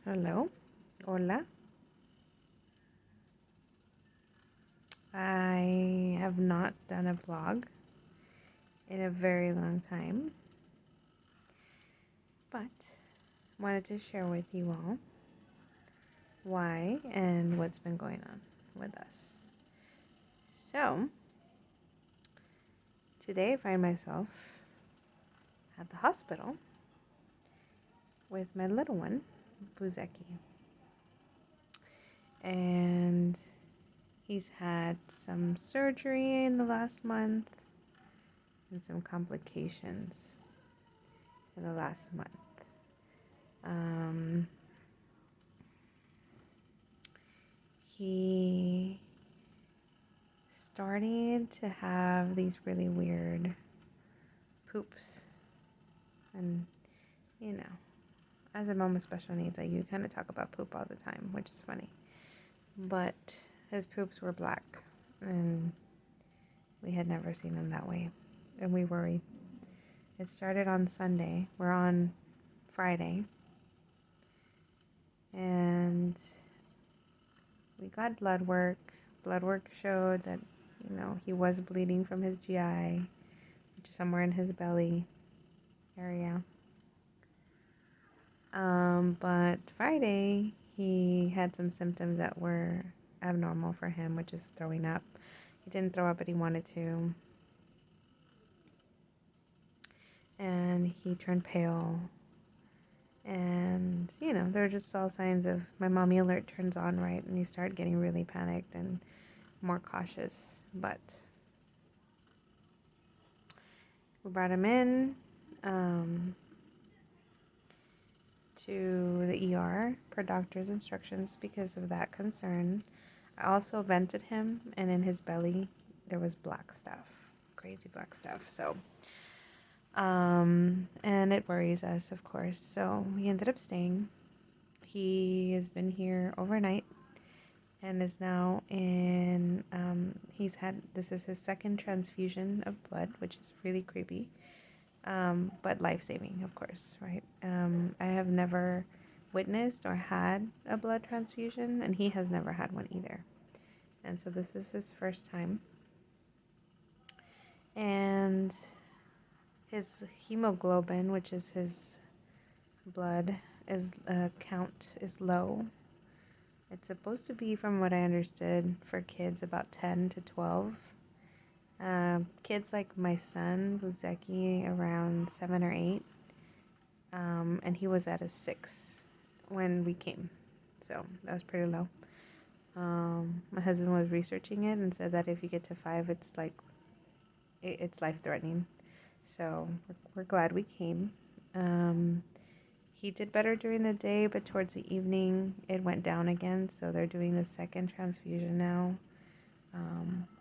Hello, hola. I have not done a vlog in a very long time, but wanted to share with you all why and what's been going on with us. So, today I find myself at the hospital with my little one, Buzeki. And he's had some surgery in the last month and some complications in the last month. Um, he started to have these really weird poops. And, you know, as a mom with special needs, you kind of talk about poop all the time, which is funny. But his poops were black, and we had never seen them that way. And we worried. It started on Sunday. We're on Friday. And we got blood work. Blood work showed that, he was bleeding from his GI, which is somewhere in his belly area. But Friday, he had some symptoms that were abnormal for him, which is throwing up. He didn't throw up, but he wanted to. And he turned pale. And, there were just all signs of my mommy alert turns on, right? And you start getting really panicked and more cautious. But we brought him in to the ER per doctor's instructions because of that concern. I also vented him, and in his belly there was black stuff, crazy black stuff. So, and it worries us, of course. So he ended up staying. He has been here overnight and is now in, this is his second transfusion of blood, which is really creepy. But life-saving, of course, right? I have never witnessed or had a blood transfusion, and he has never had one either. And so this is his first time. And his hemoglobin, which is his blood, count is low. It's supposed to be, from what I understood, for kids about 10 to 12. Kids like my son, Buzeki, around 7 or 8. And he was at a 6 when we came. So that was pretty low. My husband was researching it and said that if you get to 5, it's like, it's life-threatening. So we're glad we came. He did better during the day, but towards the evening it went down again. So they're doing the second transfusion now.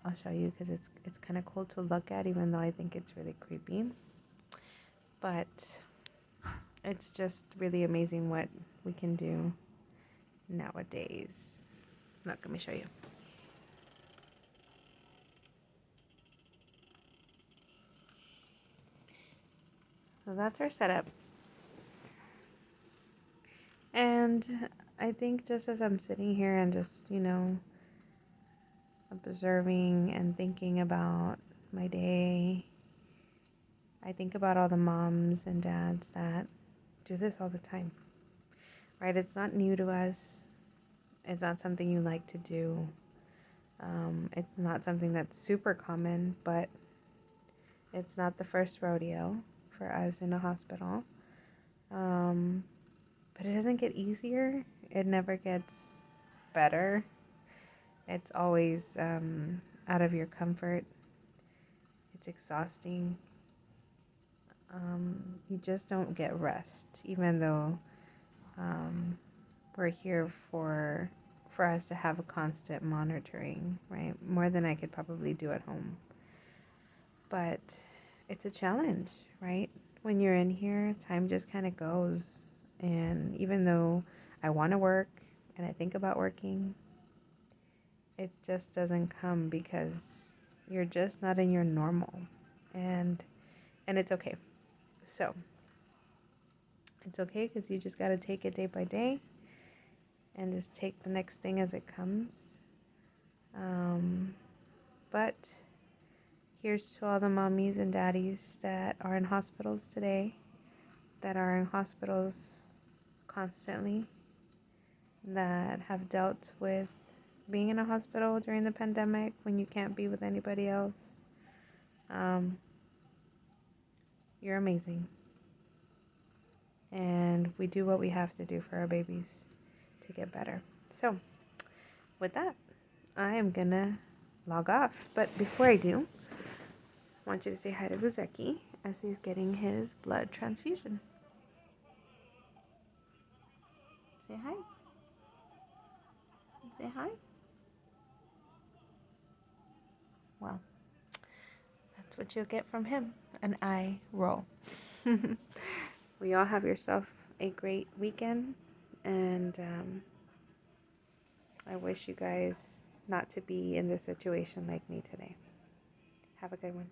I'll show you because it's kind of cool to look at, even though I think it's really creepy. But it's just really amazing what we can do nowadays. Look, let me show you. So that's our setup. And I think just as I'm sitting here and just, observing and thinking about my day, I think about all the moms and dads that do this all the time, right? It's not new to us. It's not something you like to do. It's not something that's super common, but it's not the first rodeo for us in a hospital. But it doesn't get easier. It never gets better. It's always out of your comfort. It's exhausting. You just don't get rest, even though we're here for us to have a constant monitoring, right? More than I could probably do at home. But it's a challenge, right? When you're in here, time just kind of goes. And even though I want to work and I think about working, it just doesn't come because you're just not in your normal. And it's okay. So it's okay because you just got to take it day by day. and just take the next thing as it comes. But here's to all the mommies and daddies that are in hospitals today, that are in hospitals constantly, that have dealt with being in a hospital during the pandemic when you can't be with anybody else. You're amazing. And we do what we have to do for our babies to get better. So, with that, I am gonna log off. But before I do, I want you to say hi to Buzeki as he's getting his blood transfusion. Say hi. Say hi. Well, that's what you'll get from him. An eye roll. We all have yourself a great weekend, and I wish you guys not to be in this situation like me today. Have a good one.